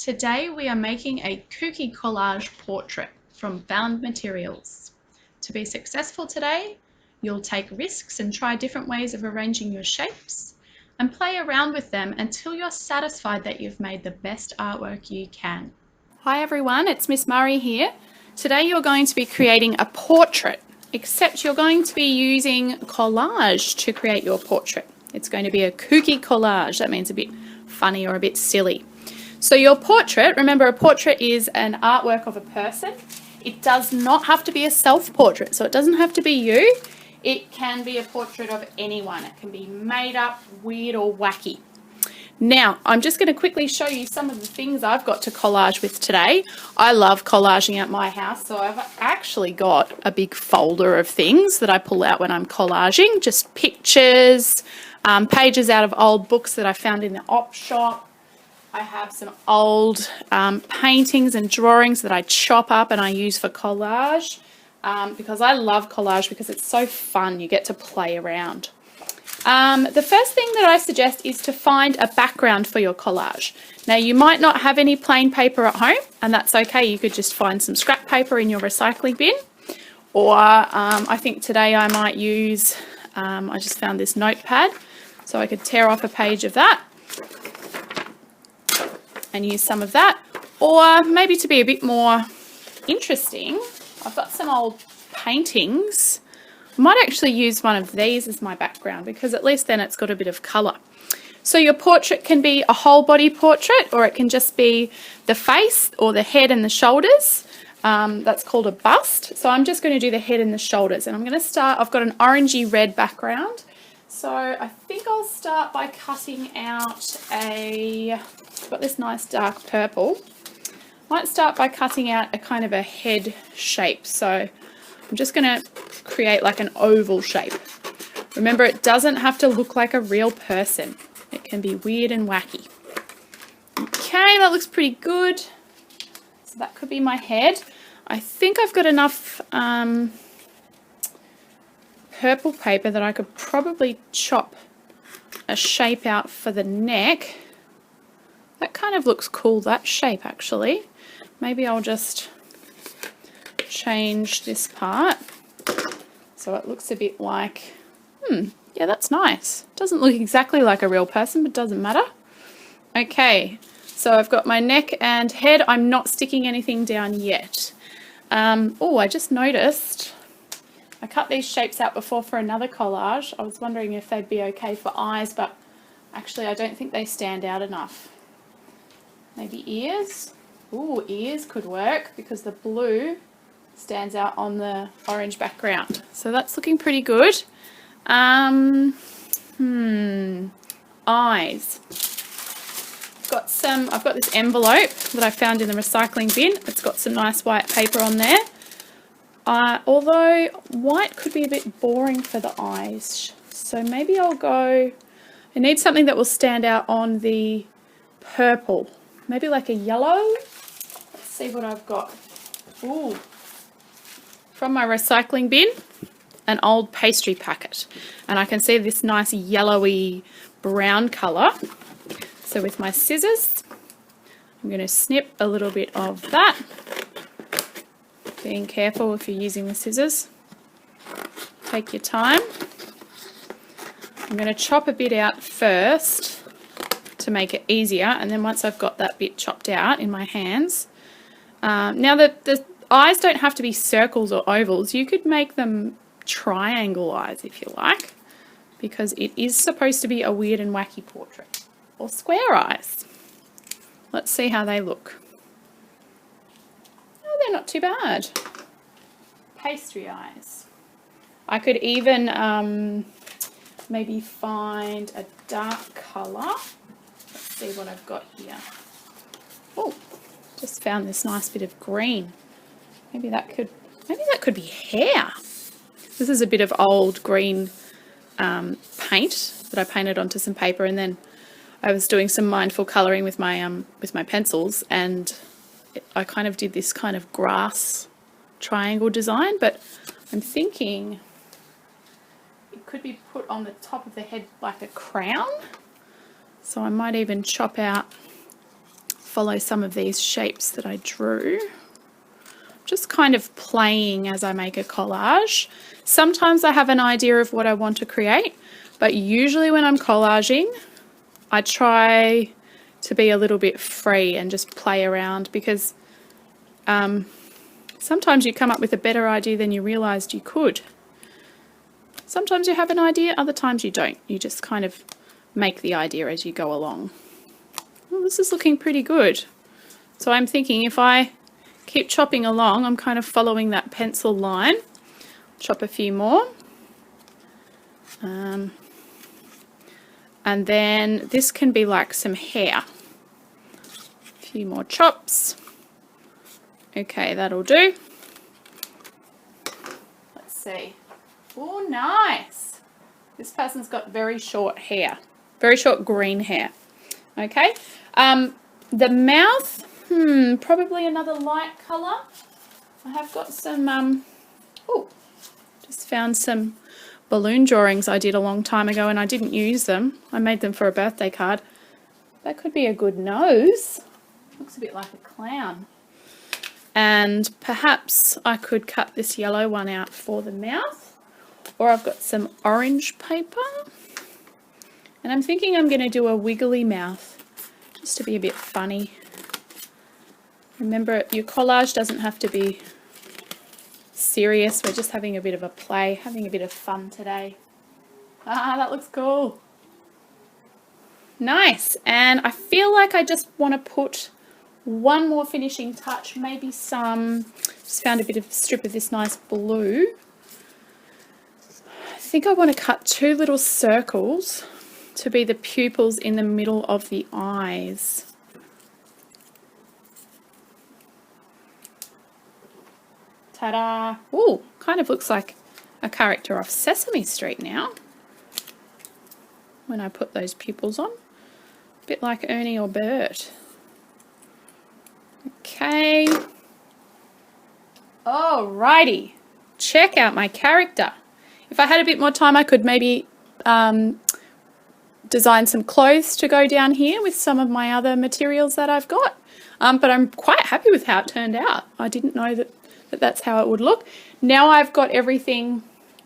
Today we are making a cookie collage portrait from found materials. To be successful today, you'll take risks and try different ways of arranging your shapes and play around with them until you're satisfied that you've made the best artwork you can. Hi everyone, it's Miss Murray here. Today you're going to be creating a portrait, except you're going to be using collage to create your portrait. It's going to be a kooky collage. That means a bit funny or a bit silly. So your portrait, remember a portrait is an artwork of a person. It does not have to be a self-portrait, so it doesn't have to be you. It can be a portrait of anyone. It can be made up, weird or wacky. Now, I'm just going to quickly show you some of the things I've got to collage with today. I love collaging at my house, so I've actually got a big folder of things that I pull out when I'm collaging, just pictures, pages out of old books that I found in the op shop. I have some old paintings and drawings that I chop up and I use for collage because I love collage because it's so fun. You get to play around. The first thing that I suggest is to find a background for your collage. Now you might not have any plain paper at home, and that's okay. You could just find some scrap paper in your recycling bin, or I think today I might use, I just found this notepad, so I could tear off a page of that and use some of that. Or maybe to be a bit more interesting, I've got some old paintings. I might actually use one of these as my background because at least then it's got a bit of colour. So your portrait can be a whole body portrait, or it can just be the face or the head and the shoulders. That's called a bust. So I'm just going to do the head and the shoulders, and I'm going to start, I've got an orangey red background. So I think I'll start by cutting out I've got this nice dark purple. Might start by cutting out a kind of a head shape. So I'm just going to create like an oval shape. Remember, it doesn't have to look like a real person. It can be weird and wacky. Okay, that looks pretty good. So that could be my head. I think I've got enough purple paper that I could probably chop a shape out for the neck. That kind of looks cool, that shape actually. Maybe I'll just change this part so it looks a bit like, yeah, that's nice. Doesn't look exactly like a real person, but doesn't matter. Okay, so I've got my neck and head. I'm not sticking anything down yet. Oh, I just noticed I cut these shapes out before for another collage. I was wondering if they'd be okay for eyes, but actually I don't think they stand out enough. Maybe ears? Ooh, ears could work because the blue stands out on the orange background. So that's looking pretty good. Eyes. I've got this envelope that I found in the recycling bin. It's got some nice white paper on there. Although white could be a bit boring for the eyes. So maybe I need something that will stand out on the purple. Maybe like a yellow. Let's see what I've got. Ooh. From my recycling bin, an old pastry packet. And I can see this nice yellowy brown colour. So with my scissors, I'm going to snip a little bit of that. Being careful if you're using the scissors. Take your time. I'm going to chop a bit out first to make it easier, and then once I've got that bit chopped out in my hands. Now the eyes don't have to be circles or ovals. You could make them triangle eyes if you like, because it is supposed to be a weird and wacky portrait. Or square eyes. Let's see how they look. Oh, they're not too bad. Pastry eyes. I could even maybe find a dark colour. Let's see what I've got here. Oh, just found this nice bit of green. Maybe that could be hair. This is a bit of old green paint that I painted onto some paper, and then I was doing some mindful colouring with my pencils, and I kind of did this kind of grass triangle design, but I'm thinking it could be put on the top of the head like a crown. So I might even chop out follow some of these shapes that I drew. Just kind of playing as I make a collage. Sometimes I have an idea of what I want to create, but usually when I'm collaging, I try to be a little bit free and just play around, because sometimes you come up with a better idea than you realized you could. Sometimes you have an idea, other times you don't. You just kind of make the idea as you go along. Well, this is looking pretty good. So I'm thinking if I keep chopping along, I'm kind of following that pencil line. Chop a few more. And then this can be like some hair. A few more chops. Okay, that'll do. Let's see. Oh, nice. This person's got very short hair. Very short green hair. Okay. The mouth, probably another light colour. I have got some, just found some balloon drawings I did a long time ago and I didn't use them. I made them for a birthday card. That could be a good nose. Looks a bit like a clown. And perhaps I could cut this yellow one out for the mouth. Or I've got some orange paper. And I'm thinking I'm going to do a wiggly mouth, just to be a bit funny. Remember, your collage doesn't have to be serious. We're just having a bit of a play, having a bit of fun today. Ah, that looks cool. Nice. And I feel like I just want to put one more finishing touch, maybe some, just found a bit of strip of this nice blue. I think I want to cut two little circles to be the pupils in the middle of the eyes. Ta-da! Ooh, kind of looks like a character off Sesame Street now when I put those pupils on. A bit like Ernie or Bert. Okay. Alrighty. Check out my character. If I had a bit more time, I could maybe design some clothes to go down here with some of my other materials that I've got. But I'm quite happy with how it turned out. I didn't know that that's how it would look. Now I've got everything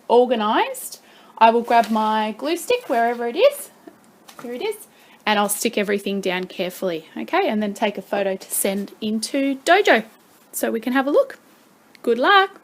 organised. I will grab my glue stick wherever it is. Here it is. And I'll stick everything down carefully. Okay, and then take a photo to send into Dojo so we can have a look. Good luck.